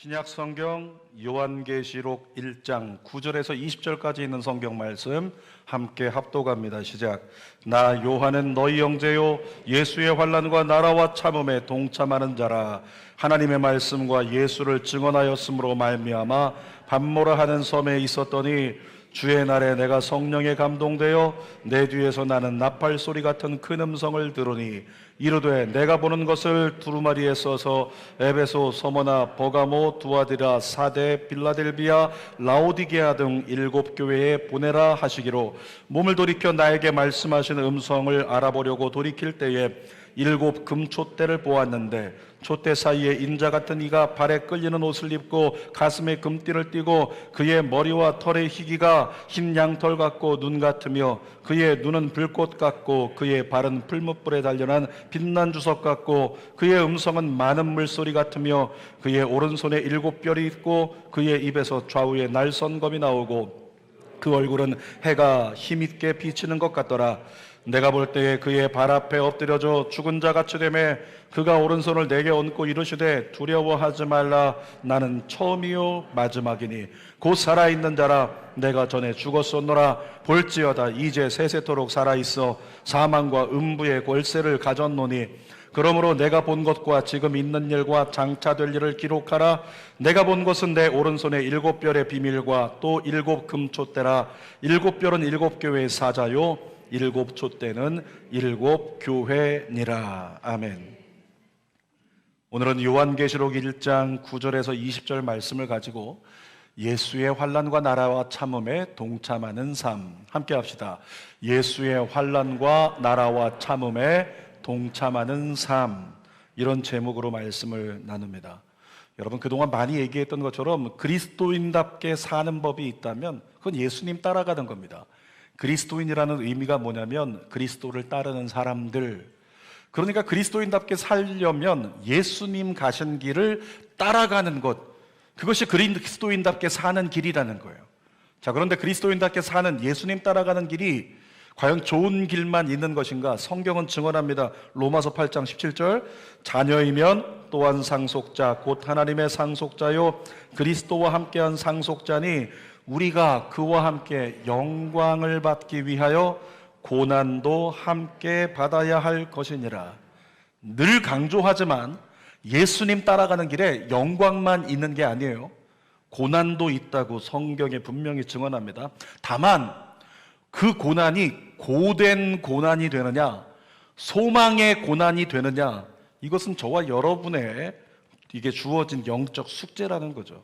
신약 성경 요한계시록 1장 9절에서 20절까지 있는 성경 말씀 함께 합독합니다. 시작. 나 요한은 너희 형제요 예수의 환난과 나라와 참음에 동참하는 자라. 하나님의 말씀과 예수를 증언하였으므로 말미암아 밤모라 하는 섬에 있었더니 주의 날에 내가 성령에 감동되어 내 뒤에서 나는 나팔 소리 같은 큰 음성을 들으니 이르되 내가 보는 것을 두루마리에 써서 에베소, 서머나, 버가모, 두아디라, 사데, 빌라델비아, 라오디게아 등 7교회에 보내라 하시기로 몸을 돌이켜 나에게 말씀하신 음성을 알아보려고 돌이킬 때에 7 금촛대를 보았는데 촛대 사이에 인자 같은 이가 발에 끌리는 옷을 입고 가슴에 금띠를 띠고 그의 머리와 털의 희기가 흰 양털 같고 눈 같으며 그의 눈은 불꽃 같고 그의 발은 풀무불에 단련한 빛난 주석 같고 그의 음성은 많은 물소리 같으며 그의 오른손에 7뼈리 있고 그의 입에서 좌우에 날선검이 나오고 그 얼굴은 해가 힘있게 비치는 것 같더라. 내가 볼 때에 그의 발 앞에 엎드려져 죽은 자 같이 되매 그가 오른손을 내게 얹고 이르시되 두려워하지 말라. 나는 처음이요 마지막이니 곧 살아있는 자라. 내가 전에 죽었었노라. 볼지어다 이제 세세토록 살아있어 사망과 음부의 권세를 가졌노니 그러므로 내가 본 것과 지금 있는 일과 장차 될 일을 기록하라. 내가 본 것은 내 오른손에 7별의 비밀과 또 7 금촛대라. 7별은 7교회의 사자요 7 촛대는 7 교회니라. 아멘. 오늘은 요한계시록 1장 9절에서 20절 말씀을 가지고 예수의 환난과 나라와 참음에 동참하는 삶 함께 합시다. 예수의 환난과 나라와 참음에 동참하는 삶, 이런 제목으로 말씀을 나눕니다. 여러분, 그동안 많이 얘기했던 것처럼 그리스도인답게 사는 법이 있다면 그건 예수님 따라가는 겁니다. 그리스도인이라는 의미가 뭐냐면 그리스도를 따르는 사람들, 그러니까 그리스도인답게 살려면 예수님 가신 길을 따라가는 것, 그것이 그리스도인답게 사는 길이라는 거예요. 자, 그런데 그리스도인답게 사는 예수님 따라가는 길이 과연 좋은 길만 있는 것인가? 성경은 증언합니다. 로마서 8장 17절 자녀이면 또한 상속자 곧 하나님의 상속자요 그리스도와 함께한 상속자니 우리가 그와 함께 영광을 받기 위하여 고난도 함께 받아야 할 것이니라. 늘 강조하지만 예수님 따라가는 길에 영광만 있는 게 아니에요. 고난도 있다고 성경에 분명히 증언합니다. 다만 그 고난이 고된 고난이 되느냐, 소망의 고난이 되느냐, 이것은 저와 여러분의 이게 주어진 영적 숙제라는 거죠.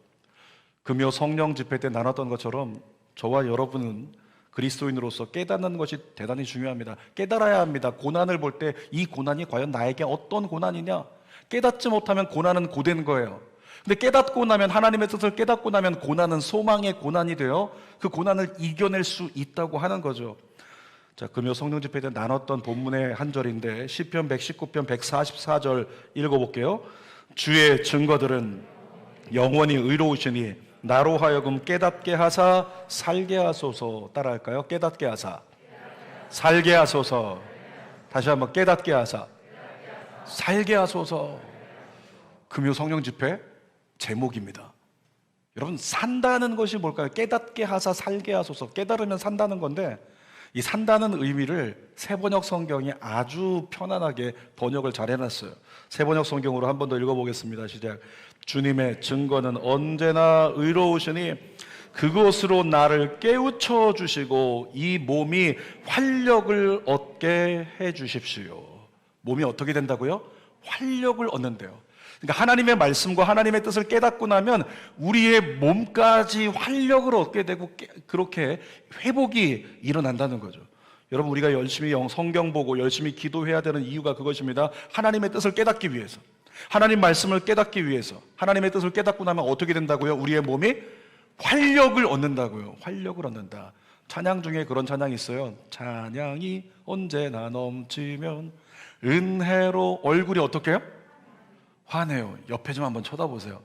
금요 성령 집회 때 나눴던 것처럼 저와 여러분은 그리스도인으로서 깨닫는 것이 대단히 중요합니다. 깨달아야 합니다. 고난을 볼 때 이 고난이 과연 나에게 어떤 고난이냐? 깨닫지 못하면 고난은 고된 거예요. 근데 깨닫고 나면, 하나님의 뜻을 깨닫고 나면 고난은 소망의 고난이 되어 그 고난을 이겨낼 수 있다고 하는 거죠. 자, 금요 성령 집회 때 나눴던 본문의 한 절인데 시편 119편 144절 읽어볼게요. 주의 증거들은 영원히 의로우시니 나로 하여금 깨닫게 하사 살게 하소서. 따라할까요? 깨닫게 하사 살게 하소서. 다시 한번 깨닫게 하사 살게 하소서. 금요 성령 집회 제목입니다. 여러분, 산다는 것이 뭘까요? 깨닫게 하사 살게 하소서. 깨달으면 산다는 건데 이 산다는 의미를 새번역 성경이 아주 편안하게 번역을 잘 해놨어요. 새번역 성경으로 한 번 더 읽어보겠습니다. 시작. 주님의 증거는 언제나 의로우시니 그것으로 나를 깨우쳐 주시고 이 몸이 활력을 얻게 해 주십시오. 몸이 어떻게 된다고요? 활력을 얻는데요. 그러니까 하나님의 말씀과 하나님의 뜻을 깨닫고 나면 우리의 몸까지 활력을 얻게 되고 그렇게 회복이 일어난다는 거죠. 여러분, 우리가 열심히 성경 보고 열심히 기도해야 되는 이유가 그것입니다. 하나님의 뜻을 깨닫기 위해서, 하나님 말씀을 깨닫기 위해서. 하나님의 뜻을 깨닫고 나면 어떻게 된다고요? 우리의 몸이 활력을 얻는다고요. 활력을 얻는다. 찬양 중에 그런 찬양이 있어요. 찬양이 언제나 넘치면 은혜로 얼굴이 어떻게 해요? 화내요. 옆에 좀 한번 쳐다보세요.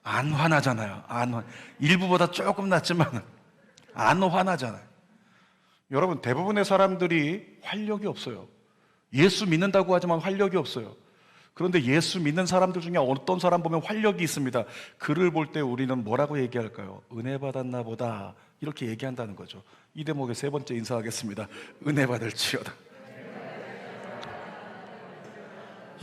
안 화나잖아요. 일부보다 조금 낫지만 안 화나잖아요. 여러분, 대부분의 사람들이 활력이 없어요. 예수 믿는다고 하지만 활력이 없어요. 그런데 예수 믿는 사람들 중에 어떤 사람 보면 활력이 있습니다. 그를 볼 때 우리는 뭐라고 얘기할까요? 은혜 받았나 보다, 이렇게 얘기한다는 거죠. 이 대목의 세 번째 인사하겠습니다. 은혜 받을지어다.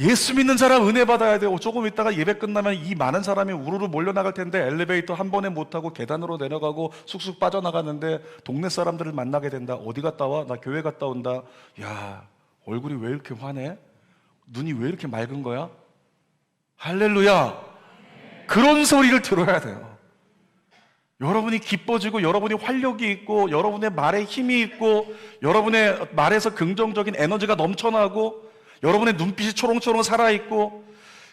예수 믿는 사람 은혜 받아야 돼요. 조금 있다가 예배 끝나면 이 많은 사람이 우르르 몰려나갈 텐데 엘리베이터 한 번에 못 타고 계단으로 내려가고 쑥쑥 빠져나가는데 동네 사람들을 만나게 된다. 어디 갔다 와? 나 교회 갔다 온다. 야, 얼굴이 왜 이렇게 환해? 눈이 왜 이렇게 맑은 거야? 할렐루야. 그런 소리를 들어야 돼요. 여러분이 기뻐지고 여러분이 활력이 있고 여러분의 말에 힘이 있고 여러분의 말에서 긍정적인 에너지가 넘쳐나고 여러분의 눈빛이 초롱초롱 살아있고,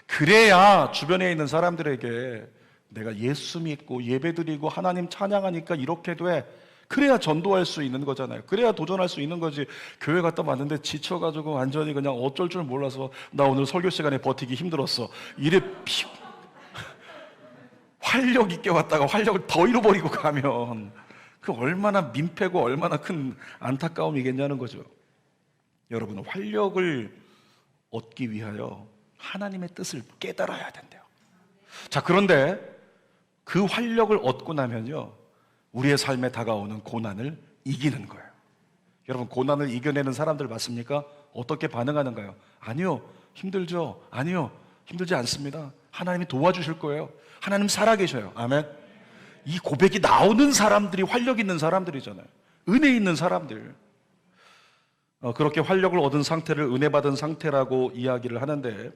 그래야 주변에 있는 사람들에게 내가 예수 믿고 예배드리고 하나님 찬양하니까 이렇게 돼, 그래야 전도할 수 있는 거잖아요. 그래야 도전할 수 있는 거지. 교회 갔다 왔는데 지쳐가지고 완전히 그냥 어쩔 줄 몰라서 나 오늘 설교 시간에 버티기 힘들었어, 이래 활력 있게 왔다가 활력을 더 잃어버리고 가면 그 얼마나 민폐고 얼마나 큰 안타까움이겠냐는 거죠. 여러분, 활력을 얻기 위하여 하나님의 뜻을 깨달아야 된대요. 자, 그런데 그 활력을 얻고 나면요, 우리의 삶에 다가오는 고난을 이기는 거예요. 여러분, 고난을 이겨내는 사람들 맞습니까? 어떻게 반응하는가요? 아니요, 힘들죠. 아니요, 힘들지 않습니다. 하나님이 도와주실 거예요. 하나님 살아계셔요. 아멘. 이 고백이 나오는 사람들이 활력 있는 사람들이잖아요. 은혜 있는 사람들. 그렇게 활력을 얻은 상태를 은혜 받은 상태라고 이야기를 하는데,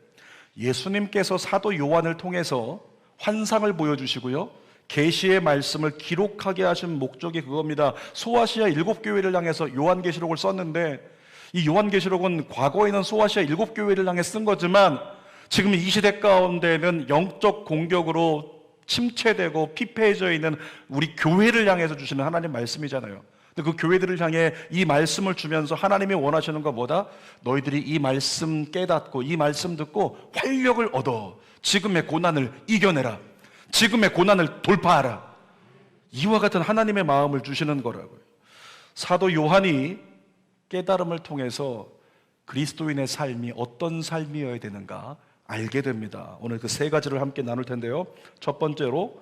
예수님께서 사도 요한을 통해서 환상을 보여주시고요, 계시의 말씀을 기록하게 하신 목적이 그겁니다. 소아시아 7교회를 향해서 요한계시록을 썼는데, 이 요한계시록은 과거에는 소아시아 7교회를 향해 쓴 거지만 지금 이 시대 가운데는 영적 공격으로 침체되고 피폐해져 있는 우리 교회를 향해서 주시는 하나님 말씀이잖아요. 그 교회들을 향해 이 말씀을 주면서 하나님이 원하시는 것 뭐다? 너희들이 이 말씀 깨닫고 이 말씀 듣고 활력을 얻어 지금의 고난을 이겨내라, 지금의 고난을 돌파하라, 이와 같은 하나님의 마음을 주시는 거라고요. 사도 요한이 깨달음을 통해서 그리스도인의 삶이 어떤 삶이어야 되는가 알게 됩니다. 오늘 그 세 가지를 함께 나눌 텐데요, 첫 번째로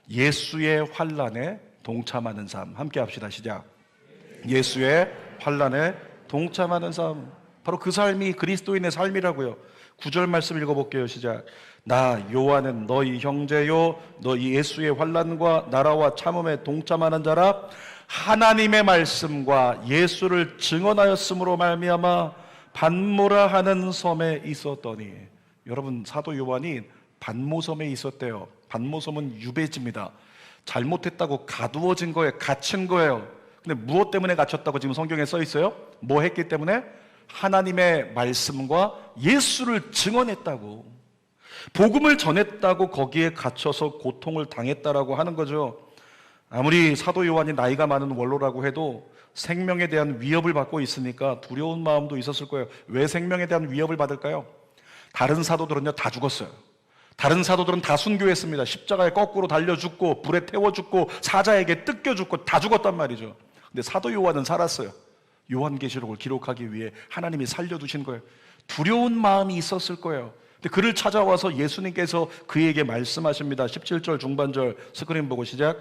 예수의 환난에 동참하는 삶. 함께 합시다. 시작. 예수의 환난에 동참하는 삶, 바로 그 삶이 그리스도인의 삶이라고요. 9절 말씀 읽어볼게요. 시작. 나 요한은 너희 형제요 너희 예수의 환난과 나라와 참음에 동참하는 자라. 하나님의 말씀과 예수를 증언하였으므로 말미암아 반모라 하는 섬에 있었더니. 여러분, 사도 요한이 반모섬에 있었대요. 반모섬은 유배지입니다. 잘못했다고 가두어진 거예요. 갇힌 거예요. 근데 무엇 때문에 갇혔다고 지금 성경에 써 있어요? 뭐 했기 때문에? 하나님의 말씀과 예수를 증언했다고, 복음을 전했다고 거기에 갇혀서 고통을 당했다라고 하는 거죠. 아무리 사도 요한이 나이가 많은 원로라고 해도 생명에 대한 위협을 받고 있으니까 두려운 마음도 있었을 거예요. 왜 생명에 대한 위협을 받을까요? 다른 사도들은요 다 죽었어요. 다른 사도들은 다 순교했습니다. 십자가에 거꾸로 달려 죽고 불에 태워 죽고 사자에게 뜯겨 죽고 다 죽었단 말이죠. 근데 사도 요한은 살았어요. 요한계시록을 기록하기 위해 하나님이 살려두신 거예요. 두려운 마음이 있었을 거예요. 근데 그를 찾아와서 예수님께서 그에게 말씀하십니다. 17절 중반절 스크린 보고 시작.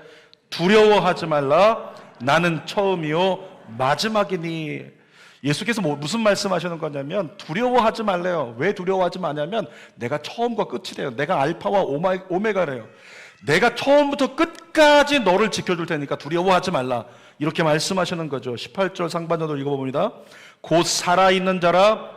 두려워하지 말라, 나는 처음이요 마지막이니. 예수께서 무슨 말씀하시는 거냐면 두려워하지 말래요. 왜 두려워하지 마냐면 내가 처음과 끝이래요. 내가 알파와 오메가래요. 내가 처음부터 끝까지 너를 지켜줄 테니까 두려워하지 말라, 이렇게 말씀하시는 거죠. 18절 상반절도 읽어봅니다. 곧 살아있는 자라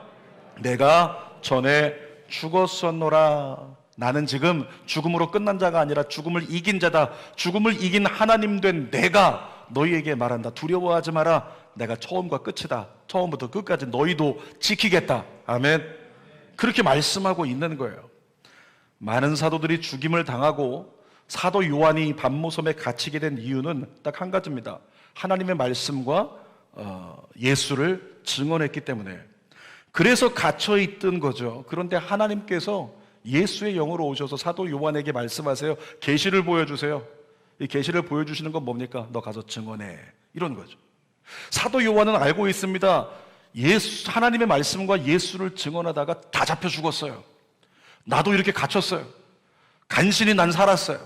내가 전에 죽었었노라. 나는 지금 죽음으로 끝난 자가 아니라 죽음을 이긴 자다. 죽음을 이긴 하나님 된 내가 너희에게 말한다. 두려워하지 마라. 내가 처음과 끝이다. 처음부터 끝까지 너희도 지키겠다. 아멘. 그렇게 말씀하고 있는 거예요. 많은 사도들이 죽임을 당하고 사도 요한이 반모섬에 갇히게 된 이유는 딱 한 가지입니다. 하나님의 말씀과 예수를 증언했기 때문에. 그래서 갇혀있던 거죠. 그런데 하나님께서 예수의 영으로 오셔서 사도 요한에게 말씀하세요. 계시를 보여주세요. 이 계시를 보여주시는 건 뭡니까? 너 가서 증언해, 이런 거죠. 사도 요한은 알고 있습니다. 하나님의 말씀과 예수를 증언하다가 다 잡혀 죽었어요. 나도 이렇게 갇혔어요. 간신히 난 살았어요.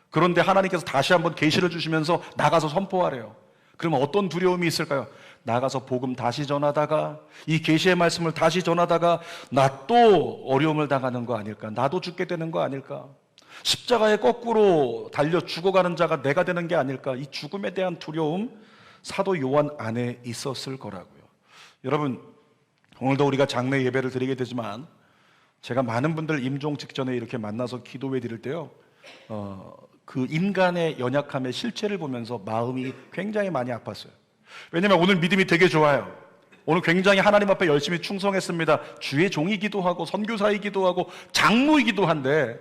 그런데 하나님께서 다시 한번 계시를 주시면서 나가서 선포하래요. 그러면 어떤 두려움이 있을까요? 나가서 복음 다시 전하다가, 이 계시의 말씀을 다시 전하다가 나 또 어려움을 당하는 거 아닐까? 나도 죽게 되는 거 아닐까? 십자가에 거꾸로 달려 죽어가는 자가 내가 되는 게 아닐까? 이 죽음에 대한 두려움, 사도 요한 안에 있었을 거라고요. 여러분, 오늘도 우리가 장례 예배를 드리게 되지만 제가 많은 분들 임종 직전에 이렇게 만나서 기도회 드릴 때요, 그 인간의 연약함의 실체를 보면서 마음이 굉장히 많이 아팠어요. 왜냐면 오늘 믿음이 되게 좋아요. 오늘 굉장히 하나님 앞에 열심히 충성했습니다. 주의 종이기도 하고 선교사이기도 하고 장로이기도 한데,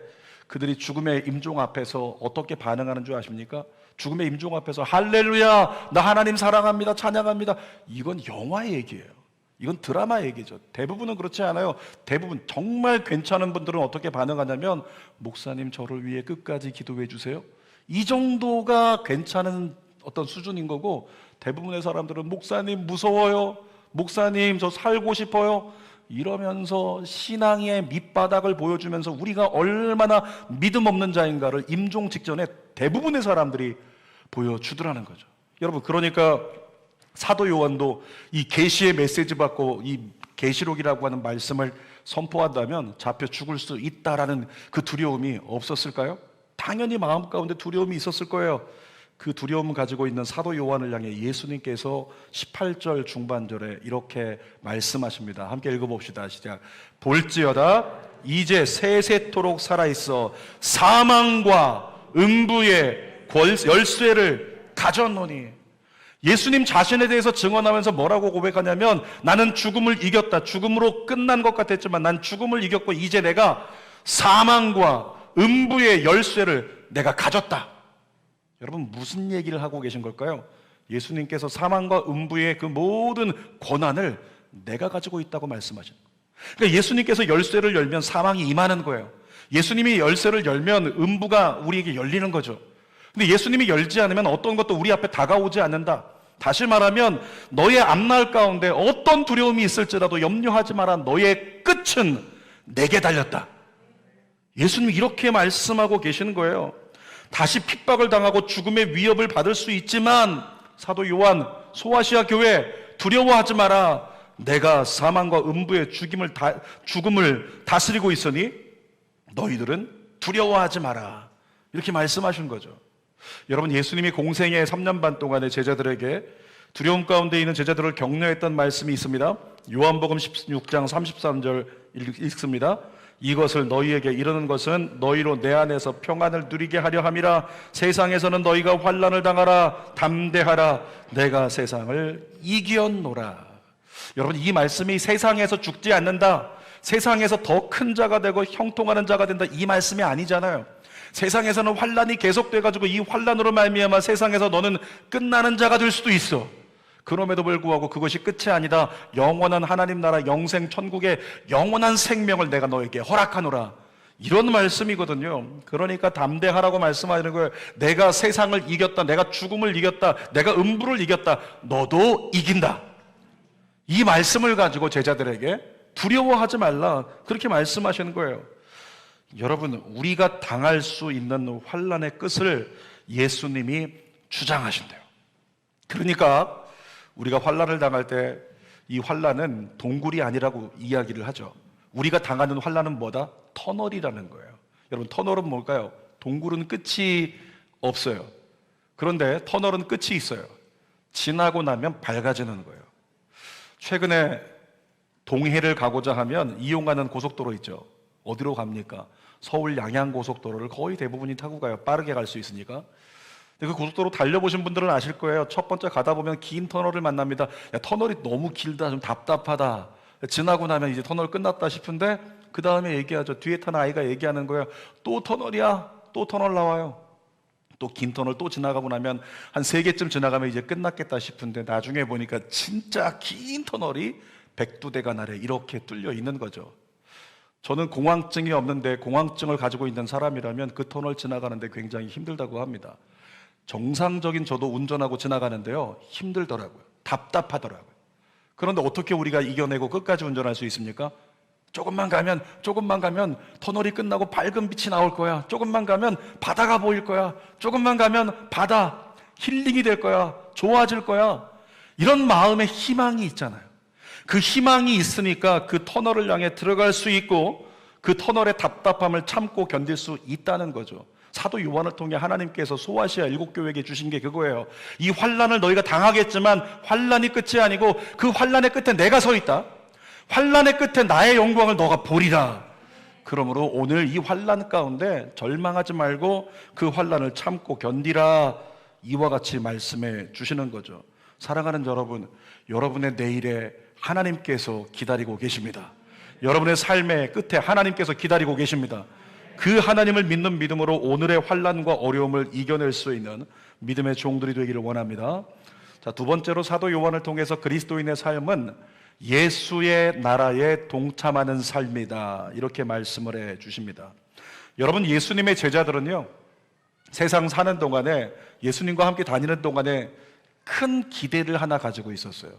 그들이 죽음의 임종 앞에서 어떻게 반응하는 줄 아십니까? 죽음의 임종 앞에서 할렐루야, 나 하나님 사랑합니다, 찬양합니다. 이건 영화 얘기예요. 이건 드라마 얘기죠. 대부분은 그렇지 않아요. 대부분 정말 괜찮은 분들은 어떻게 반응하냐면, 목사님 저를 위해 끝까지 기도해 주세요. 이 정도가 괜찮은 어떤 수준인 거고, 대부분의 사람들은 목사님 무서워요, 목사님 저 살고 싶어요, 이러면서 신앙의 밑바닥을 보여주면서 우리가 얼마나 믿음 없는 자인가를 임종 직전에 대부분의 사람들이 보여주더라는 거죠. 여러분, 그러니까 사도 요한도 이 계시의 메시지 받고 이 계시록이라고 하는 말씀을 선포한다면 잡혀 죽을 수 있다라는 그 두려움이 없었을까요? 당연히 마음 가운데 두려움이 있었을 거예요. 그 두려움을 가지고 있는 사도 요한을 향해 예수님께서 18절 중반절에 이렇게 말씀하십니다. 함께 읽어봅시다. 시작. 볼지어다 이제 세세토록 살아있어 사망과 음부의 열쇠를 가졌노니. 예수님 자신에 대해서 증언하면서 뭐라고 고백하냐면, 나는 죽음을 이겼다. 죽음으로 끝난 것 같았지만 난 죽음을 이겼고 이제 내가 사망과 음부의 열쇠를 내가 가졌다. 여러분, 무슨 얘기를 하고 계신 걸까요? 예수님께서 사망과 음부의 그 모든 권한을 내가 가지고 있다고 말씀하시는 거예요. 그러니까 예수님께서 열쇠를 열면 사망이 임하는 거예요. 예수님이 열쇠를 열면 음부가 우리에게 열리는 거죠. 근데 예수님이 열지 않으면 어떤 것도 우리 앞에 다가오지 않는다. 다시 말하면 너의 앞날 가운데 어떤 두려움이 있을지라도 염려하지 마라. 너의 끝은 내게 달렸다. 예수님이 이렇게 말씀하고 계시는 거예요. 다시 핍박을 당하고 죽음의 위협을 받을 수 있지만, 사도 요한, 소아시아 교회 두려워하지 마라. 내가 사망과 음부의 죽음을 다스리고 있으니 너희들은 두려워하지 마라. 이렇게 말씀하신 거죠. 여러분, 예수님이 공생의 3년 반 동안에 제자들에게 두려움 가운데 있는 제자들을 격려했던 말씀이 있습니다. 요한복음 16장 33절 읽습니다. 이것을 너희에게 이르는 것은 너희로 내 안에서 평안을 누리게 하려 함이라. 세상에서는 너희가 환난을 당하라. 담대하라. 내가 세상을 이겼노라. 여러분, 이 말씀이 세상에서 죽지 않는다, 세상에서 더 큰 자가 되고 형통하는 자가 된다, 이 말씀이 아니잖아요. 세상에서는 환난이 계속돼가지고 이 환난으로 말미암아 세상에서 너는 끝나는 자가 될 수도 있어. 그럼에도 불구하고 그것이 끝이 아니다. 영원한 하나님 나라 영생 천국의 영원한 생명을 내가 너에게 허락하노라. 이런 말씀이거든요. 그러니까 담대하라고 말씀하시는 거예요. 내가 세상을 이겼다. 내가 죽음을 이겼다. 내가 음부를 이겼다. 너도 이긴다. 이 말씀을 가지고 제자들에게 두려워하지 말라, 그렇게 말씀하시는 거예요. 여러분, 우리가 당할 수 있는 환난의 끝을 예수님이 주장하신대요. 그러니까 우리가 환난을 당할 때 이 환난은 동굴이 아니라고 이야기를 하죠. 우리가 당하는 환난은 뭐다? 터널이라는 거예요. 여러분, 터널은 뭘까요? 동굴은 끝이 없어요. 그런데 터널은 끝이 있어요. 지나고 나면 밝아지는 거예요. 최근에 동해를 가고자 하면 이용하는 고속도로 있죠. 어디로 갑니까? 서울 양양고속도로를 거의 대부분이 타고 가요. 빠르게 갈 수 있으니까. 근데 그 고속도로 달려보신 분들은 아실 거예요. 첫 번째 가다 보면 긴 터널을 만납니다. 야, 터널이 너무 길다, 좀 답답하다. 지나고 나면 이제 터널 끝났다 싶은데 그 다음에 얘기하죠. 뒤에 탄 아이가 얘기하는 거예요. 또 터널이야. 또 터널 나와요. 또 긴 터널 또 지나가고 나면 한 3개쯤 지나가면 이제 끝났겠다 싶은데 나중에 보니까 진짜 긴 터널이 백두대간 아래 이렇게 뚫려 있는 거죠. 저는 공황증이 없는데 공황증을 가지고 있는 사람이라면 그 터널 지나가는데 굉장히 힘들다고 합니다. 정상적인 저도 운전하고 지나가는데요, 힘들더라고요. 답답하더라고요. 그런데 어떻게 우리가 이겨내고 끝까지 운전할 수 있습니까? 조금만 가면 터널이 끝나고 밝은 빛이 나올 거야. 조금만 가면 바다가 보일 거야. 조금만 가면 바다 힐링이 될 거야. 좋아질 거야. 이런 마음의 희망이 있잖아요. 그 희망이 있으니까 그 터널을 향해 들어갈 수 있고 그 터널의 답답함을 참고 견딜 수 있다는 거죠. 사도 요한을 통해 하나님께서 소아시아 7교회에게 주신 게 그거예요. 이 환난을 너희가 당하겠지만 환난이 끝이 아니고 그 환난의 끝에 내가 서 있다. 환난의 끝에 나의 영광을 너가 보리라. 그러므로 오늘 이 환난 가운데 절망하지 말고 그 환난을 참고 견디라. 이와 같이 말씀해 주시는 거죠. 사랑하는 여러분, 여러분의 내일에 하나님께서 기다리고 계십니다. 여러분의 삶의 끝에 하나님께서 기다리고 계십니다. 그 하나님을 믿는 믿음으로 오늘의 환난과 어려움을 이겨낼 수 있는 믿음의 종들이 되기를 원합니다. 자, 두 번째로 사도 요한을 통해서 그리스도인의 삶은 예수의 나라에 동참하는 삶이다. 이렇게 말씀을 해 주십니다. 여러분, 예수님의 제자들은요, 세상 사는 동안에 예수님과 함께 다니는 동안에 큰 기대를 하나 가지고 있었어요.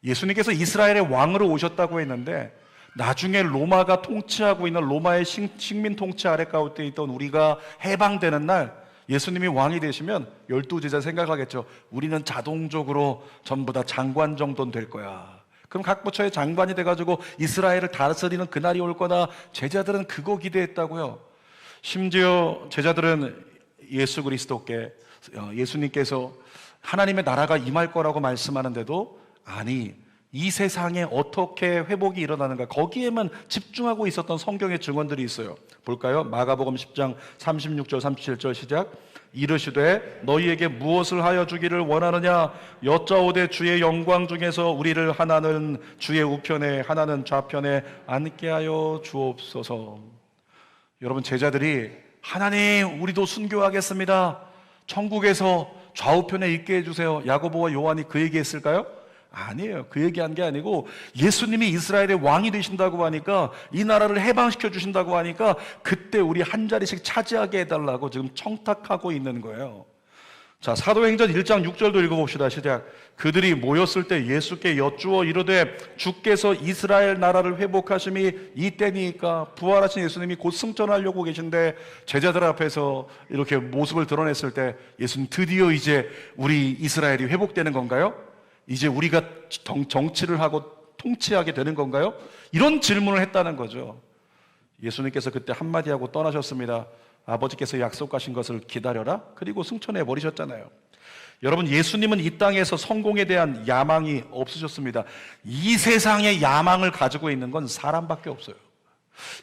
예수님께서 이스라엘의 왕으로 오셨다고 했는데 나중에 로마가 통치하고 있는 로마의 식민 통치 아래 가운데 있던 우리가 해방되는 날 예수님이 왕이 되시면 12제자 생각하겠죠. 우리는 자동적으로 전부 다 장관 정도는 될 거야. 그럼 각 부처의 장관이 돼가지고 이스라엘을 다스리는 그날이 올 거다. 제자들은 그거 기대했다고요. 심지어 제자들은 예수 그리스도께 예수님께서 하나님의 나라가 임할 거라고 말씀하는데도 아니, 이 세상에 어떻게 회복이 일어나는가 거기에만 집중하고 있었던 성경의 증언들이 있어요. 볼까요? 마가복음 10장 36절 37절 시작. 이르시되 너희에게 무엇을 하여 주기를 원하느냐 여짜오되 주의 영광 중에서 우리를 하나는 주의 우편에 하나는 좌편에 앉게 하여 주옵소서. 여러분, 제자들이 하나님 우리도 순교하겠습니다. 천국에서 좌우편에 있게 해주세요. 야고보와 요한이 그 얘기했을까요? 아니에요. 그 얘기한 게 아니고 예수님이 이스라엘의 왕이 되신다고 하니까 이 나라를 해방시켜 주신다고 하니까 그때 우리 한 자리씩 차지하게 해달라고 지금 청탁하고 있는 거예요. 자, 사도행전 1장 6절도 읽어봅시다. 시작. 그들이 모였을 때 예수께 여쭈어 이르되 주께서 이스라엘 나라를 회복하심이 이때니까. 부활하신 예수님이 곧 승천하려고 계신데 제자들 앞에서 이렇게 모습을 드러냈을 때 예수님 드디어 이제 우리 이스라엘이 회복되는 건가요? 이제 우리가 정치를 하고 통치하게 되는 건가요? 이런 질문을 했다는 거죠. 예수님께서 그때 한마디 하고 떠나셨습니다. 아버지께서 약속하신 것을 기다려라. 그리고 승천해 버리셨잖아요. 여러분, 예수님은 이 땅에서 성공에 대한 야망이 없으셨습니다. 이 세상의 야망을 가지고 있는 건 사람밖에 없어요.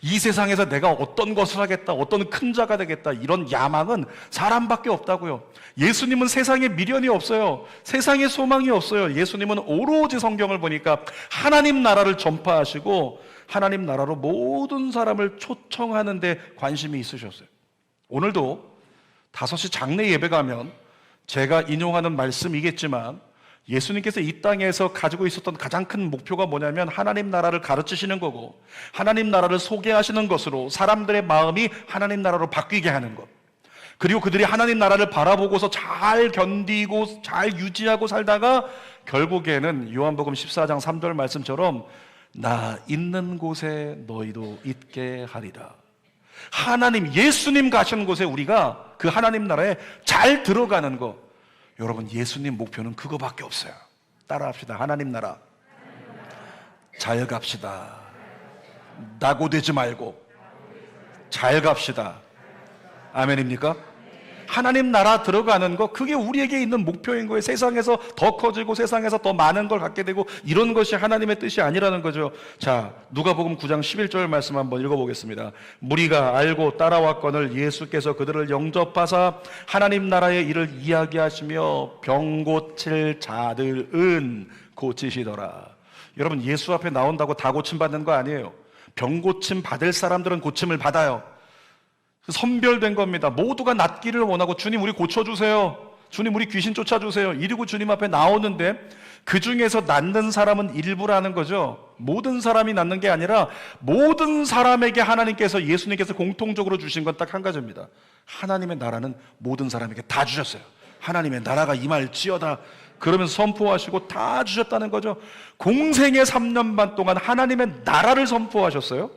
이 세상에서 내가 어떤 것을 하겠다, 어떤 큰 자가 되겠다, 이런 야망은 사람밖에 없다고요. 예수님은 세상에 미련이 없어요. 세상에 소망이 없어요. 예수님은 오로지 성경을 보니까 하나님 나라를 전파하시고 하나님 나라로 모든 사람을 초청하는 데 관심이 있으셨어요. 오늘도 5시 장례 예배 가면 제가 인용하는 말씀이겠지만 예수님께서 이 땅에서 가지고 있었던 가장 큰 목표가 뭐냐면 하나님 나라를 가르치시는 거고 하나님 나라를 소개하시는 것으로 사람들의 마음이 하나님 나라로 바뀌게 하는 것, 그리고 그들이 하나님 나라를 바라보고서 잘 견디고 잘 유지하고 살다가 결국에는 요한복음 14장 3절 말씀처럼 나 있는 곳에 너희도 있게 하리라. 하나님, 예수님 가시는 곳에 우리가 그 하나님 나라에 잘 들어가는 것. 여러분, 예수님 목표는 그거밖에 없어요. 따라합시다. 하나님 나라 잘 갑시다. 낙오되지 말고 잘 갑시다. 아멘입니까? 하나님 나라 들어가는 거, 그게 우리에게 있는 목표인 거예요. 세상에서 더 커지고 세상에서 더 많은 걸 갖게 되고 이런 것이 하나님의 뜻이 아니라는 거죠. 자, 누가복음 9장 11절 말씀 한번 읽어보겠습니다. 무리가 알고 따라왔거늘 예수께서 그들을 영접하사 하나님 나라의 일을 이야기하시며 병 고칠 자들은 고치시더라. 여러분, 예수 앞에 나온다고 다 고침받는 거 아니에요. 병 고침 받을 사람들은 고침을 받아요. 선별된 겁니다. 모두가 낫기를 원하고 주님 우리 고쳐주세요. 주님 우리 귀신 쫓아주세요. 이러고 주님 앞에 나오는데 그 중에서 낫는 사람은 일부라는 거죠. 모든 사람이 낫는 게 아니라 모든 사람에게 하나님께서, 예수님께서 공통적으로 주신 건 딱 한 가지입니다. 하나님의 나라는 모든 사람에게 다 주셨어요. 하나님의 나라가 임할지어다. 그러면서 선포하시고 다 주셨다는 거죠. 공생의 3년 반 동안 하나님의 나라를 선포하셨어요.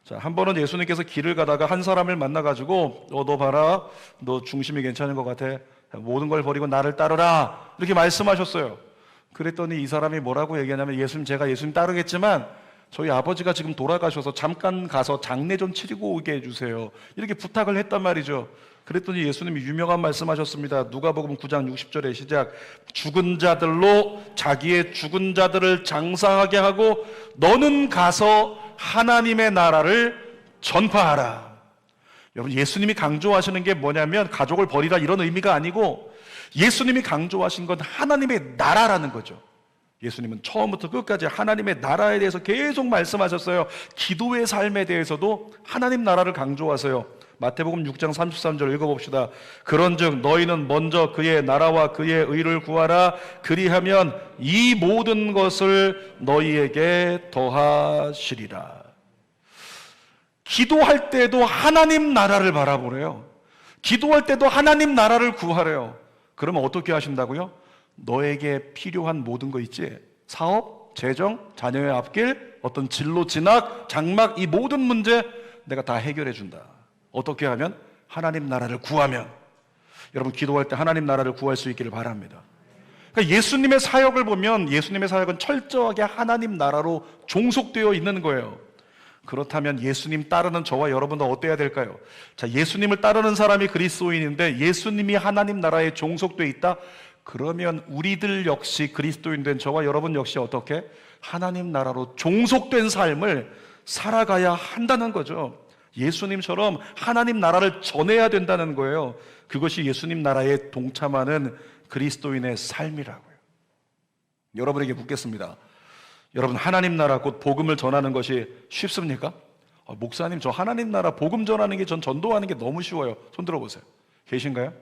자, 한 번은 예수님께서 길을 가다가 한 사람을 만나가지고 너 봐라, 너 중심이 괜찮은 것 같아, 모든 걸 버리고 나를 따르라, 이렇게 말씀하셨어요. 그랬더니 이 사람이 뭐라고 얘기하냐면, 예수님, 제가 예수님 따르겠지만 저희 아버지가 지금 돌아가셔서 잠깐 가서 장례 좀 치르고 오게 해주세요, 이렇게 부탁을 했단 말이죠. 그랬더니 예수님이 유명한 말씀하셨습니다. 누가복음 9장 60절에 시작, 죽은 자들로 자기의 죽은 자들을 장사하게 하고 너는 가서 하나님의 나라를 전파하라. 여러분, 예수님이 강조하시는 게 뭐냐면 가족을 버리라 이런 의미가 아니고, 예수님이 강조하신 건 하나님의 나라라는 거죠. 예수님은 처음부터 끝까지 하나님의 나라에 대해서 계속 말씀하셨어요. 기도의 삶에 대해서도 하나님 나라를 강조하세요. 마태복음 6장 33절 읽어봅시다. 그런즉 너희는 먼저 그의 나라와 그의 의를 구하라. 그리하면 이 모든 것을 너희에게 더하시리라. 기도할 때도 하나님 나라를 바라보래요. 기도할 때도 하나님 나라를 구하래요. 그러면 어떻게 하신다고요? 너에게 필요한 모든 거 있지? 사업, 재정, 자녀의 앞길, 어떤 진로 진학, 장막, 이 모든 문제 내가 다 해결해 준다. 어떻게 하면? 하나님 나라를 구하면. 여러분, 기도할 때 하나님 나라를 구할 수 있기를 바랍니다. 그러니까 예수님의 사역을 보면 예수님의 사역은 철저하게 하나님 나라로 종속되어 있는 거예요. 그렇다면 예수님 따르는 저와 여러분도 어때야 될까요? 자, 예수님을 따르는 사람이 그리스도인인데 예수님이 하나님 나라에 종속되어 있다? 그러면 우리들 역시, 그리스도인 된 저와 여러분 역시 어떻게? 하나님 나라로 종속된 삶을 살아가야 한다는 거죠. 예수님처럼 하나님 나라를 전해야 된다는 거예요. 그것이 예수님 나라에 동참하는 그리스도인의 삶이라고요. 여러분에게 묻겠습니다. 여러분, 하나님 나라 곧 복음을 전하는 것이 쉽습니까? 목사님, 저 하나님 나라 복음 전하는 게, 전 전도하는 게 너무 쉬워요. 손 들어보세요. 계신가요?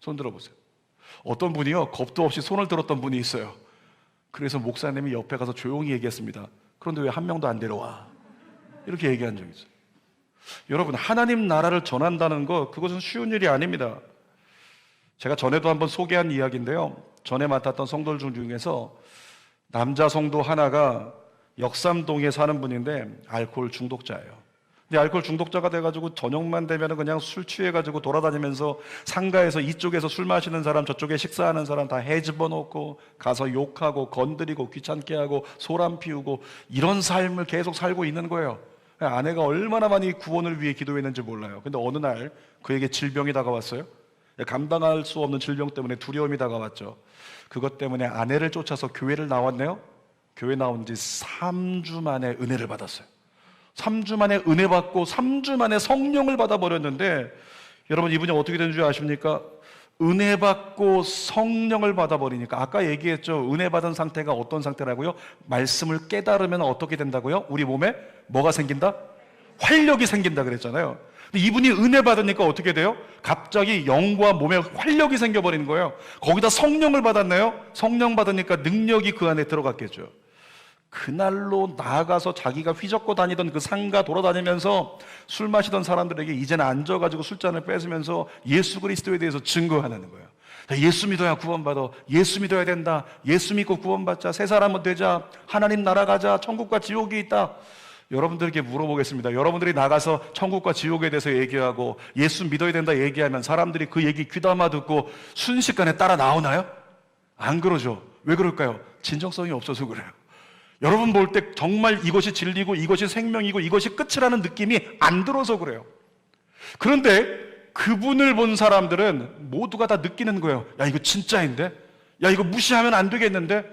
손 들어보세요. 어떤 분이요, 겁도 없이 손을 들었던 분이 있어요. 그래서 목사님이 옆에 가서 조용히 얘기했습니다. 그런데 왜 한 명도 안 데려와? 이렇게 얘기한 적이 있어요. 여러분, 하나님 나라를 전한다는 거, 그것은 쉬운 일이 아닙니다. 제가 전에도 한번 소개한 이야기인데요, 전에 맡았던 성도들 중에서 남자 성도 하나가 역삼동에 사는 분인데 알코올 중독자예요. 근데 알코올 중독자가 돼가지고 저녁만 되면 그냥 술 취해가지고 돌아다니면서 상가에서 이쪽에서 술 마시는 사람, 저쪽에 식사하는 사람 다 해집어 놓고 가서 욕하고 건드리고 귀찮게 하고 소란 피우고, 이런 삶을 계속 살고 있는 거예요. 아내가 얼마나 많이 구원을 위해 기도했는지 몰라요. 근데 어느 날 그에게 질병이 다가왔어요. 감당할 수 없는 질병 때문에 두려움이 다가왔죠. 그것 때문에 아내를 쫓아서 교회를 나왔네요. 교회 나온 지 3주 만에 은혜를 받았어요. 3주 만에 은혜 받고 3주 만에 성령을 받아버렸는데, 여러분, 이분이 어떻게 된 줄 아십니까? 은혜 받고 성령을 받아버리니까, 아까 얘기했죠. 은혜 받은 상태가 어떤 상태라고요? 말씀을 깨달으면 어떻게 된다고요? 우리 몸에 뭐가 생긴다? 활력이 생긴다 그랬잖아요. 근데 이분이 은혜 받으니까 어떻게 돼요? 갑자기 영과 몸에 활력이 생겨버리는 거예요. 거기다 성령을 받았나요? 성령 받으니까 능력이 그 안에 들어갔겠죠. 그날로 나아가서 자기가 휘젓고 다니던 그 상가 돌아다니면서 술 마시던 사람들에게 이제는 앉아가지고 술잔을 뺏으면서 예수 그리스도에 대해서 증거하는 거예요. 예수 믿어야 구원받아. 예수 믿어야 된다. 예수 믿고 구원받자. 새 사람은 되자. 하나님 나라 가자. 천국과 지옥이 있다. 여러분들에게 물어보겠습니다. 여러분들이 나가서 천국과 지옥에 대해서 얘기하고 예수 믿어야 된다 얘기하면 사람들이 그 얘기 귀담아 듣고 순식간에 따라 나오나요? 안 그러죠. 왜 그럴까요? 진정성이 없어서 그래요. 여러분 볼 때 정말 이것이 진리고 이것이 생명이고 이것이 끝이라는 느낌이 안 들어서 그래요. 그런데 그분을 본 사람들은 모두가 다 느끼는 거예요. 야, 이거 진짜인데? 야, 이거 무시하면 안 되겠는데?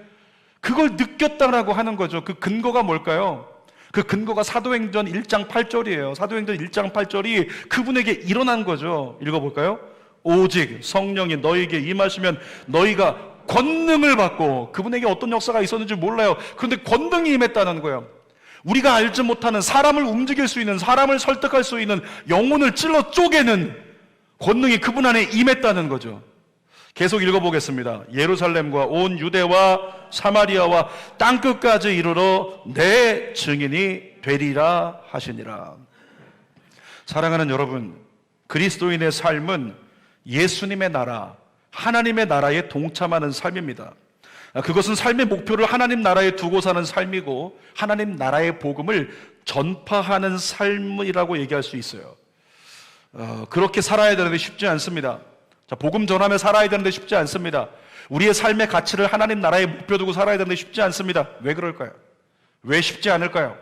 그걸 느꼈다라고 하는 거죠. 그 근거가 뭘까요? 그 근거가 사도행전 1장 8절이에요. 사도행전 1장 8절이 그분에게 일어난 거죠. 읽어볼까요? 오직 성령이 너희에게 임하시면 너희가 권능을 받고, 그분에게 어떤 역사가 있었는지 몰라요. 그런데 권능이 임했다는 거예요. 우리가 알지 못하는, 사람을 움직일 수 있는, 사람을 설득할 수 있는, 영혼을 찔러 쪼개는 권능이 그분 안에 임했다는 거죠. 계속 읽어보겠습니다. 예루살렘과 온 유대와 사마리아와 땅끝까지 이르러 내 증인이 되리라 하시니라. 사랑하는 여러분, 그리스도인의 삶은 예수님의 나라, 하나님의 나라에 동참하는 삶입니다. 그것은 삶의 목표를 하나님 나라에 두고 사는 삶이고 하나님 나라의 복음을 전파하는 삶이라고 얘기할 수 있어요. 그렇게 살아야 되는데 쉽지 않습니다. 자, 복음 전하며 살아야 되는데 쉽지 않습니다. 우리의 삶의 가치를 하나님 나라에 목표 두고 살아야 되는데 쉽지 않습니다. 왜 그럴까요? 왜 쉽지 않을까요?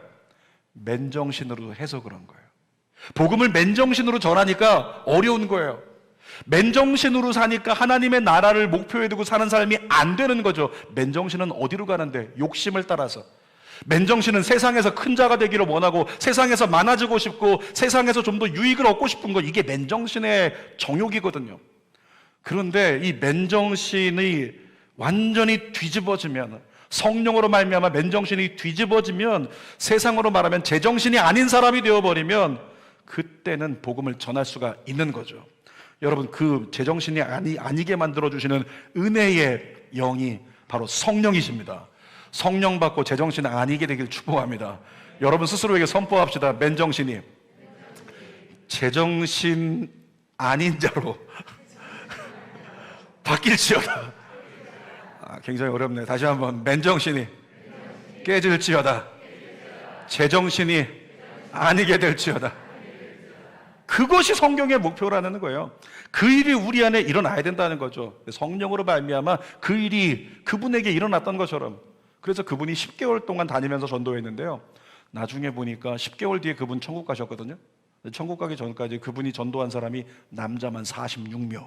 맨정신으로 해서 그런 거예요. 복음을 맨정신으로 전하니까 어려운 거예요. 맨정신으로 사니까 하나님의 나라를 목표에 두고 사는 삶이 안 되는 거죠. 맨정신은 어디로 가는데? 욕심을 따라서. 맨정신은 세상에서 큰 자가 되기를 원하고 세상에서 많아지고 싶고 세상에서 좀 더 유익을 얻고 싶은 거, 이게 맨정신의 정욕이거든요. 그런데 이 맨정신이 완전히 뒤집어지면, 성령으로 말미암아 맨정신이 뒤집어지면, 세상으로 말하면 제정신이 아닌 사람이 되어버리면 그때는 복음을 전할 수가 있는 거죠. 여러분, 그 제정신이 아니게 만들어주시는 은혜의 영이 바로 성령이십니다. 성령 받고 제정신 아니게 되길 축복합니다. 여러분 스스로에게 선포합시다. 맨정신이 제정신 아닌 자로 바뀔지어다. 굉장히 어렵네요. 다시 한번. 맨정신이 깨질지어다. 제정신이 아니게 될지어다. 그것이 성경의 목표라는 거예요. 그 일이 우리 안에 일어나야 된다는 거죠. 성령으로 말미암아 그 일이 그분에게 일어났던 것처럼. 그래서 그분이 10개월 동안 다니면서 전도했는데요, 나중에 보니까 10개월 뒤에 그분 천국 가셨거든요. 천국 가기 전까지 그분이 전도한 사람이 남자만 46명.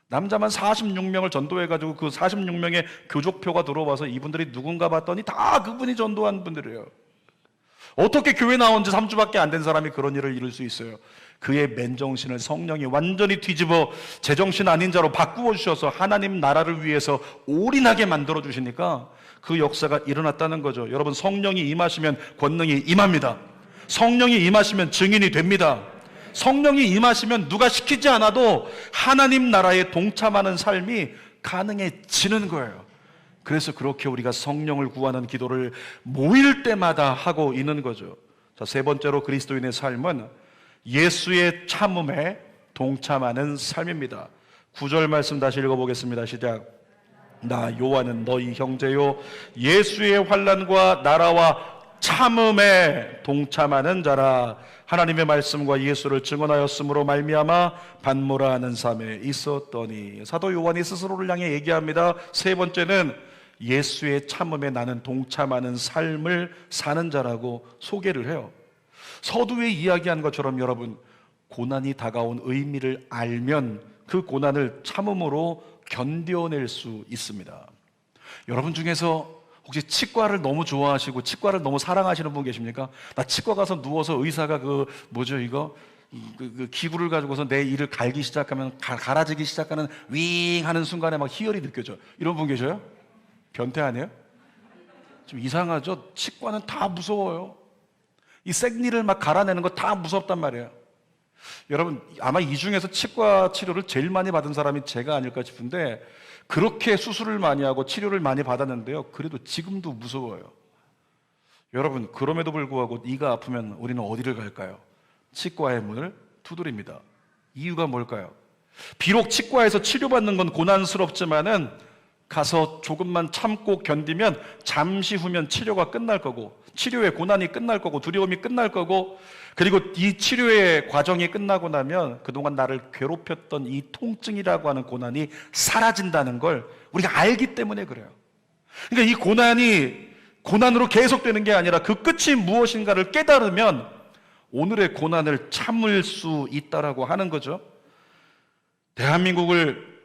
남자만 46명을 전도해가지고 그 46명의 교족표가 들어와서 이분들이 누군가 봤더니 다 그분이 전도한 분들이에요. 어떻게 교회 나온 지 3주밖에 안 된 사람이 그런 일을 이룰 수 있어요? 그의 맨정신을 성령이 완전히 뒤집어 제정신 아닌 자로 바꾸어 주셔서 하나님 나라를 위해서 올인하게 만들어 주시니까 그 역사가 일어났다는 거죠. 여러분, 성령이 임하시면 권능이 임합니다. 성령이 임하시면 증인이 됩니다. 성령이 임하시면 누가 시키지 않아도 하나님 나라에 동참하는 삶이 가능해지는 거예요. 그래서 그렇게 우리가 성령을 구하는 기도를 모일 때마다 하고 있는 거죠. 자, 세 번째로 그리스도인의 삶은 예수의 참음에 동참하는 삶입니다. 9절 말씀 다시 읽어보겠습니다. 시작. 나 요한은 너희 형제요 예수의 환난과 나라와 참음에 동참하는 자라. 하나님의 말씀과 예수를 증언하였으므로 말미암아 반모라는 삶에 있었더니. 사도 요한이 스스로를 향해 얘기합니다. 세 번째는 예수의 참음에 나는 동참하는 삶을 사는 자라고 소개를 해요. 서두에 이야기한 것처럼 여러분, 고난이 다가온 의미를 알면 그 고난을 참음으로 견뎌낼 수 있습니다. 여러분 중에서 혹시 치과를 너무 좋아하시고 치과를 너무 사랑하시는 분 계십니까? 나 치과 가서 누워서 의사가 그 기구를 가지고서 내 이를 갈기 시작하면 갈아지기 시작하는 윙 하는 순간에 막 희열이 느껴져. 이런 분 계셔요? 변태 아니에요? 좀 이상하죠? 치과는 다 무서워요. 이 생리를 막 갈아내는 거 다 무섭단 말이에요. 여러분, 아마 이 중에서 치과 치료를 제일 많이 받은 사람이 제가 아닐까 싶은데, 그렇게 수술을 많이 하고 치료를 많이 받았는데요, 그래도 지금도 무서워요. 여러분, 그럼에도 불구하고 이가 아프면 우리는 어디를 갈까요? 치과의 문을 두드립니다. 이유가 뭘까요? 비록 치과에서 치료받는 건 고난스럽지만은 가서 조금만 참고 견디면 잠시 후면 치료가 끝날 거고, 치료의 고난이 끝날 거고, 두려움이 끝날 거고, 그리고 이 치료의 과정이 끝나고 나면 그동안 나를 괴롭혔던 이 통증이라고 하는 고난이 사라진다는 걸 우리가 알기 때문에 그래요. 그러니까 이 고난이 고난으로 계속되는 게 아니라 그 끝이 무엇인가를 깨달으면 오늘의 고난을 참을 수 있다라고 하는 거죠. 대한민국을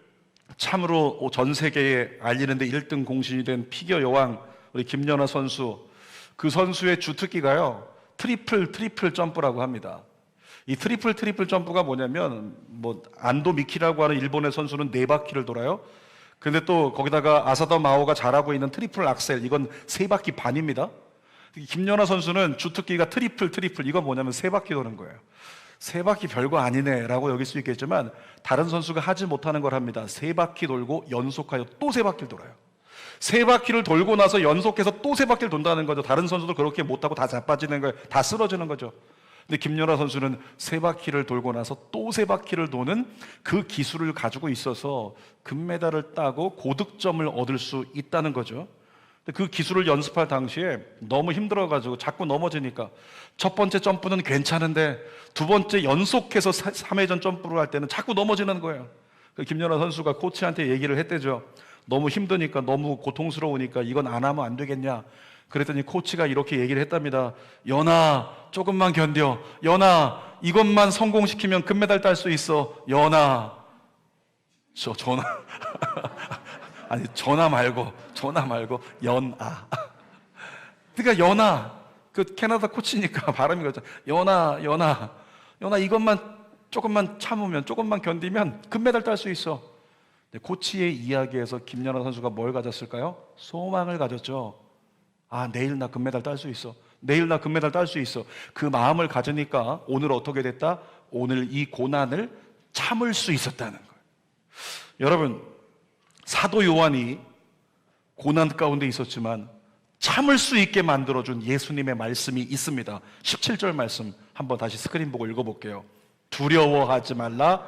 참으로 전 세계에 알리는데 1등 공신이 된 피겨 여왕 우리 김연아 선수, 그 선수의 주특기가요, 트리플 점프라고 합니다. 이 트리플 점프가 뭐냐면, 안도 미키라고 하는 일본의 선수는 4바퀴를 돌아요. 근데 또 거기다가 아사더 마오가 잘하고 있는 트리플 악셀, 이건 3바퀴 반입니다. 김연아 선수는 주특기가 트리플, 이건 뭐냐면 3바퀴 도는 거예요. 3바퀴 별거 아니네 라고 여길 수 있겠지만, 다른 선수가 하지 못하는 걸 합니다. 3바퀴 돌고 연속하여 또 3바퀴를 돌아요. 3바퀴를 돌고 나서 연속해서 또 3바퀴를 돈다는 거죠. 다른 선수들 그렇게 못하고 다 자빠지는 거예요. 다 쓰러지는 거죠. 근데 김연아 선수는 3바퀴를 돌고 나서 또 3바퀴를 도는 그 기술을 가지고 있어서 금메달을 따고 고득점을 얻을 수 있다는 거죠. 근데 그 기술을 연습할 당시에 너무 힘들어가지고 자꾸 넘어지니까 첫 번째 점프는 괜찮은데 두 번째 연속해서 3회전 점프를 할 때는 자꾸 넘어지는 거예요. 김연아 선수가 코치한테 얘기를 했대죠. 너무 힘드니까, 너무 고통스러우니까 이건 안 하면 안 되겠냐. 그랬더니 코치가 이렇게 얘기를 했답니다. 연아, 조금만 견뎌. 연아, 이것만 성공시키면 금메달 딸 수 있어. 연아. 전화. 아니, 전화 말고, 연아. 그러니까 연아. 그 캐나다 코치니까 발음이 그렇죠. 연아, 이것만 조금만 참으면, 조금만 견디면 금메달 딸 수 있어. 코치의 이야기에서 김연아 선수가 뭘 가졌을까요? 소망을 가졌죠. 아, 내일 나 금메달 딸 수 있어. 내일 나 금메달 딸 수 있어. 그 마음을 가지니까 오늘 어떻게 됐다? 오늘 이 고난을 참을 수 있었다는 거예요. 여러분, 사도 요한이 고난 가운데 있었지만 참을 수 있게 만들어준 예수님의 말씀이 있습니다. 17절 말씀 한번 다시 스크린 보고 읽어볼게요. 두려워하지 말라.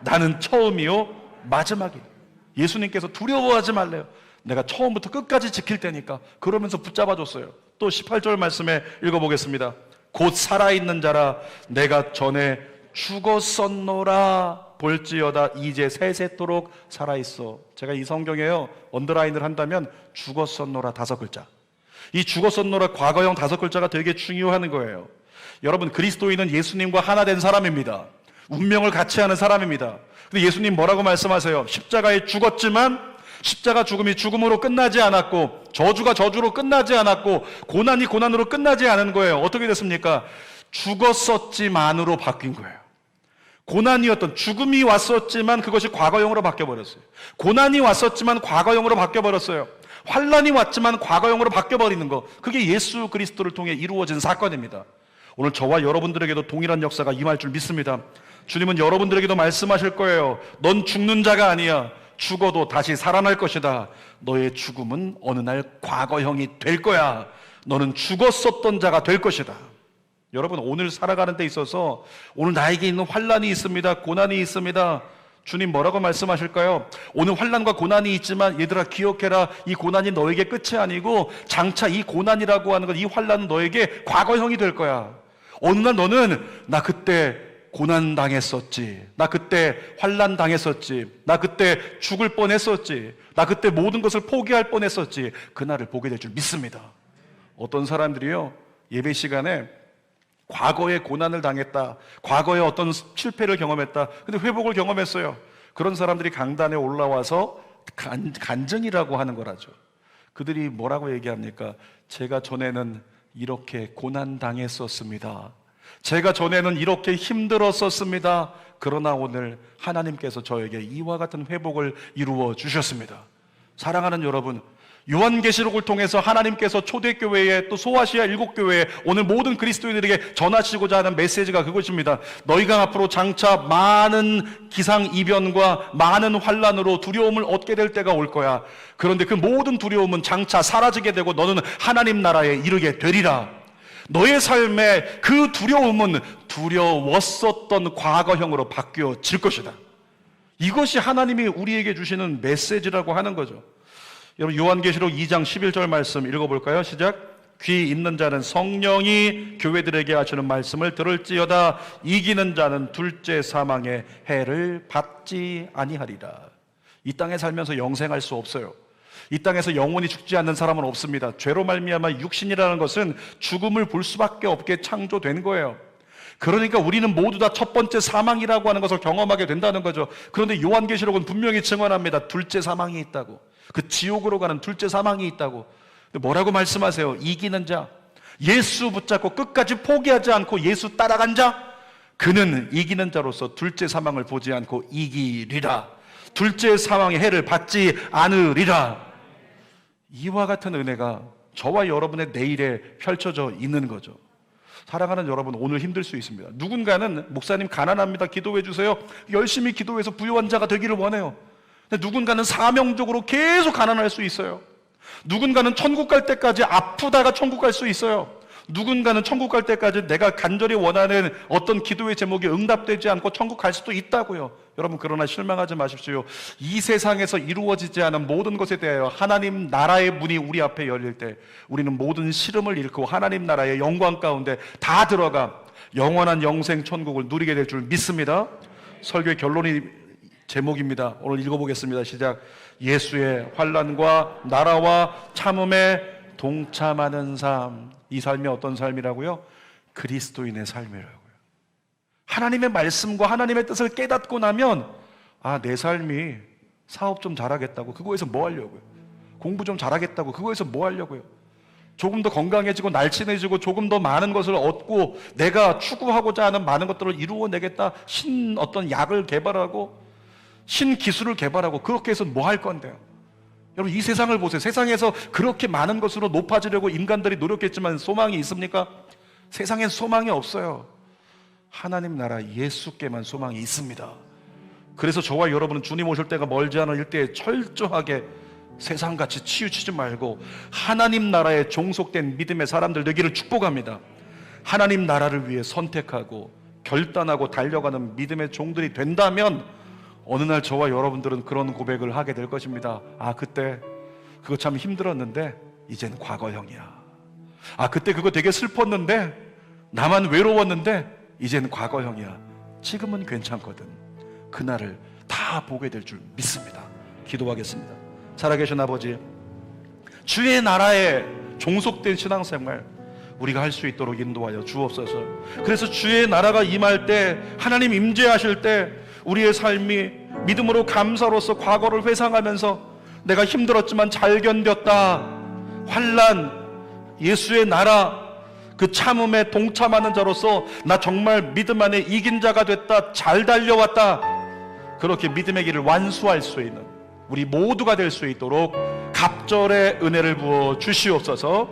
나는 처음이요 마지막이요. 예수님께서 두려워하지 말래요. 내가 처음부터 끝까지 지킬 테니까. 그러면서 붙잡아줬어요. 또 18절 말씀에 읽어보겠습니다. 곧 살아있는 자라 내가 전에 죽었었노라 볼지어다 이제 세세토록 살아있어. 제가 이 성경에요 언더라인을 한다면 죽었었노라 5글자. 이 죽었었노라 과거형 5글자가 되게 중요한 거예요. 여러분, 그리스도인은 예수님과 하나 된 사람입니다. 운명을 같이 하는 사람입니다. 근데 예수님 뭐라고 말씀하세요? 십자가에 죽었지만 십자가 죽음이 죽음으로 끝나지 않았고, 저주가 저주로 끝나지 않았고, 고난이 고난으로 끝나지 않은 거예요. 어떻게 됐습니까? 죽었었지만으로 바뀐 거예요. 고난이었던, 죽음이 왔었지만 그것이 과거형으로 바뀌어버렸어요. 고난이 왔었지만 과거형으로 바뀌어버렸어요. 환란이 왔지만 과거형으로 바뀌어버리는 거, 그게 예수 그리스도를 통해 이루어진 사건입니다. 오늘 저와 여러분들에게도 동일한 역사가 임할 줄 믿습니다. 주님은 여러분들에게도 말씀하실 거예요. 넌 죽는 자가 아니야. 죽어도 다시 살아날 것이다. 너의 죽음은 어느 날 과거형이 될 거야. 너는 죽었었던 자가 될 것이다. 여러분, 오늘 살아가는 데 있어서 오늘 나에게 있는 환란이 있습니다. 고난이 있습니다. 주님 뭐라고 말씀하실까요? 오늘 환란과 고난이 있지만 얘들아 기억해라. 이 고난이 너에게 끝이 아니고 장차 이 고난이라고 하는 것, 이 환란은 너에게 과거형이 될 거야. 어느 날 너는 나 그때 고난 당했었지. 나 그때 환난 당했었지. 나 그때 죽을 뻔했었지. 나 그때 모든 것을 포기할 뻔했었지. 그날을 보게 될 줄 믿습니다. 어떤 사람들이요, 예배 시간에 과거에 고난을 당했다, 과거에 어떤 실패를 경험했다, 근데 회복을 경험했어요. 그런 사람들이 강단에 올라와서 간증이라고 하는 거라죠. 그들이 뭐라고 얘기합니까? 제가 전에는 이렇게 고난 당했었습니다. 제가 전에는 이렇게 힘들었었습니다. 그러나 오늘 하나님께서 저에게 이와 같은 회복을 이루어 주셨습니다. 사랑하는 여러분, 요한계시록을 통해서 하나님께서 초대교회에 또 소아시아 7교회에 오늘 모든 그리스도인들에게 전하시고자 하는 메시지가 그것입니다. 너희가 앞으로 장차 많은 기상이변과 많은 환란으로 두려움을 얻게 될 때가 올 거야. 그런데 그 모든 두려움은 장차 사라지게 되고 너는 하나님 나라에 이르게 되리라. 너의 삶에 그 두려움은 두려웠었던 과거형으로 바뀌어질 것이다. 이것이 하나님이 우리에게 주시는 메시지라고 하는 거죠. 여러분, 요한계시록 2장 11절 말씀 읽어볼까요? 시작. 귀 있는 자는 성령이 교회들에게 하시는 말씀을 들을지어다. 이기는 자는 둘째 사망의 해를 받지 아니하리라. 이 땅에 살면서 영생할 수 없어요. 이 땅에서 영원히 죽지 않는 사람은 없습니다. 죄로 말미암아 육신이라는 것은 죽음을 볼 수밖에 없게 창조된 거예요. 그러니까 우리는 모두 다 첫 번째 사망이라고 하는 것을 경험하게 된다는 거죠. 그런데 요한계시록은 분명히 증언합니다. 둘째 사망이 있다고. 그 지옥으로 가는 둘째 사망이 있다고. 뭐라고 말씀하세요? 이기는 자, 예수 붙잡고 끝까지 포기하지 않고 예수 따라간 자, 그는 이기는 자로서 둘째 사망을 보지 않고 이기리라. 둘째 사망의 해를 받지 않으리라. 이와 같은 은혜가 저와 여러분의 내일에 펼쳐져 있는 거죠. 사랑하는 여러분, 오늘 힘들 수 있습니다. 누군가는 목사님 가난합니다, 기도해 주세요. 열심히 기도해서 부유한 자가 되기를 원해요. 근데 누군가는 사명적으로 계속 가난할 수 있어요. 누군가는 천국 갈 때까지 아프다가 천국 갈 수 있어요. 누군가는 천국 갈 때까지 내가 간절히 원하는 어떤 기도의 제목이 응답되지 않고 천국 갈 수도 있다고요. 여러분, 그러나 실망하지 마십시오. 이 세상에서 이루어지지 않은 모든 것에 대하여 하나님 나라의 문이 우리 앞에 열릴 때 우리는 모든 시름을 잃고 하나님 나라의 영광 가운데 다 들어가 영원한 영생 천국을 누리게 될 줄 믿습니다. 설교의 결론이 제목입니다. 오늘 읽어보겠습니다. 시작. 예수의 환난과 나라와 참음에 동참하는 삶. 이 삶이 어떤 삶이라고요? 그리스도인의 삶이라고요. 하나님의 말씀과 하나님의 뜻을 깨닫고 나면 내 삶이 사업 좀 잘하겠다고 그거에서 뭐 하려고요? 공부 좀 잘하겠다고 그거에서 뭐 하려고요? 조금 더 건강해지고 날씬해지고 조금 더 많은 것을 얻고 내가 추구하고자 하는 많은 것들을 이루어내겠다, 어떤 약을 개발하고 신기술을 개발하고 그렇게 해서 뭐 할 건데요? 여러분, 이 세상을 보세요. 세상에서 그렇게 많은 것으로 높아지려고 인간들이 노력했지만 소망이 있습니까? 세상엔 소망이 없어요. 하나님 나라 예수께만 소망이 있습니다. 그래서 저와 여러분은 주님 오실 때가 멀지 않은 일대에 철저하게 세상같이 치우치지 말고 하나님 나라에 종속된 믿음의 사람들 되기를 축복합니다. 하나님 나라를 위해 선택하고 결단하고 달려가는 믿음의 종들이 된다면 어느 날 저와 여러분들은 그런 고백을 하게 될 것입니다. 그때 그거 참 힘들었는데 이젠 과거형이야. 그때 그거 되게 슬펐는데 나만 외로웠는데 이젠 과거형이야. 지금은 괜찮거든. 그날을 다 보게 될 줄 믿습니다. 기도하겠습니다. 살아계신 아버지, 주의 나라에 종속된 신앙생활 우리가 할 수 있도록 인도하여 주옵소서. 그래서 주의 나라가 임할 때, 하나님 임재하실 때 우리의 삶이 믿음으로 감사로서 과거를 회상하면서 내가 힘들었지만 잘 견뎠다, 환난, 예수의 나라 그 참음에 동참하는 자로서 나 정말 믿음 안에 이긴 자가 됐다, 잘 달려왔다, 그렇게 믿음의 길을 완수할 수 있는 우리 모두가 될 수 있도록 갑절의 은혜를 부어 주시옵소서.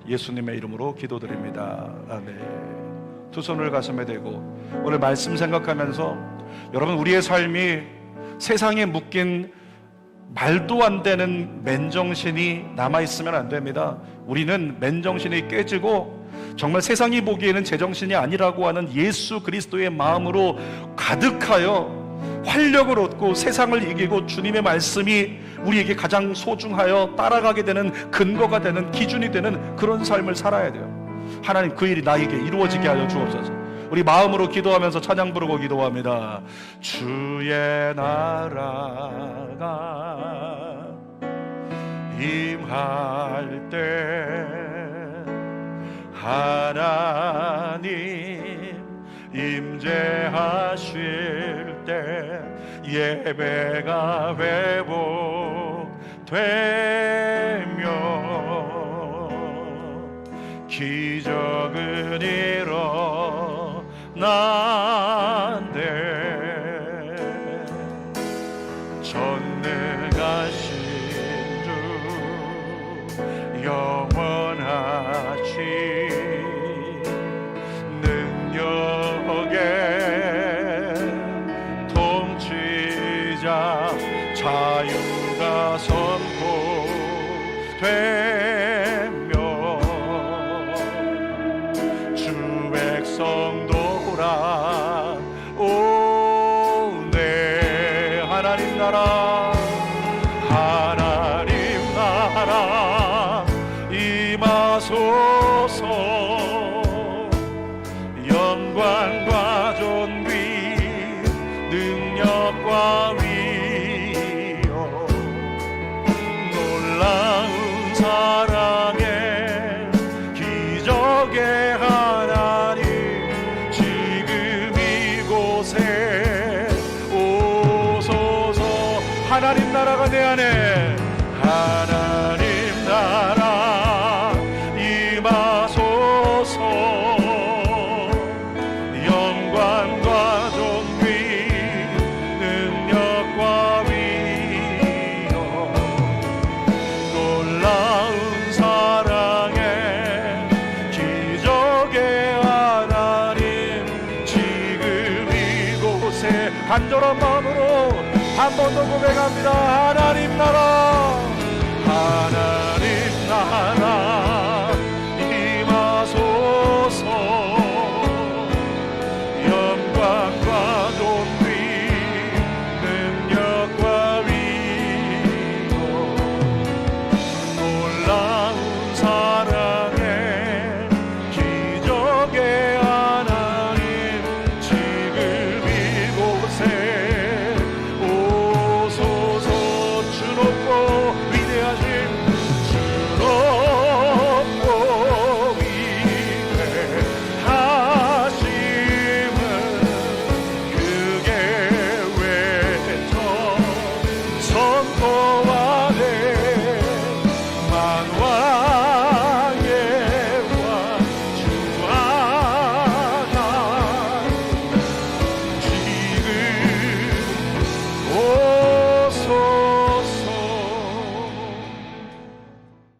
예수님의 이름으로 기도드립니다. 아멘. 두 손을 가슴에 대고 오늘 말씀 생각하면서 여러분, 우리의 삶이 세상에 묶인 말도 안 되는 맨정신이 남아있으면 안 됩니다. 우리는 맨정신이 깨지고 정말 세상이 보기에는 제정신이 아니라고 하는 예수 그리스도의 마음으로 가득하여 활력을 얻고 세상을 이기고 주님의 말씀이 우리에게 가장 소중하여 따라가게 되는 근거가 되는 기준이 되는 그런 삶을 살아야 돼요. 하나님, 그 일이 나에게 이루어지게 하여 주옵소서. 우리 마음으로 기도하면서 찬양 부르고 기도합니다. 주의 나라가 임할 때 하나님 임재하실 때 예배가 회복되며 기적은 일어난대 전능하신 주 영원하신 능력의 통치자 자유가 선포되며 주 백성 돌아오네. 하나님 나라 임하소서. 영광과 존귀 능력과 위엄 놀라운 사랑의 기적의 하나님 지금 이곳에 오소서. 하나님 나라가 내 안에 하나님 나라 임하소서. 영광과 존귀 능력과 위엄 놀라운 사랑의 기적의 하나님 지금 이곳에 간절한 마음으로 한 번 더 고백합니다. 하나님 나라 임하소서. 영원토록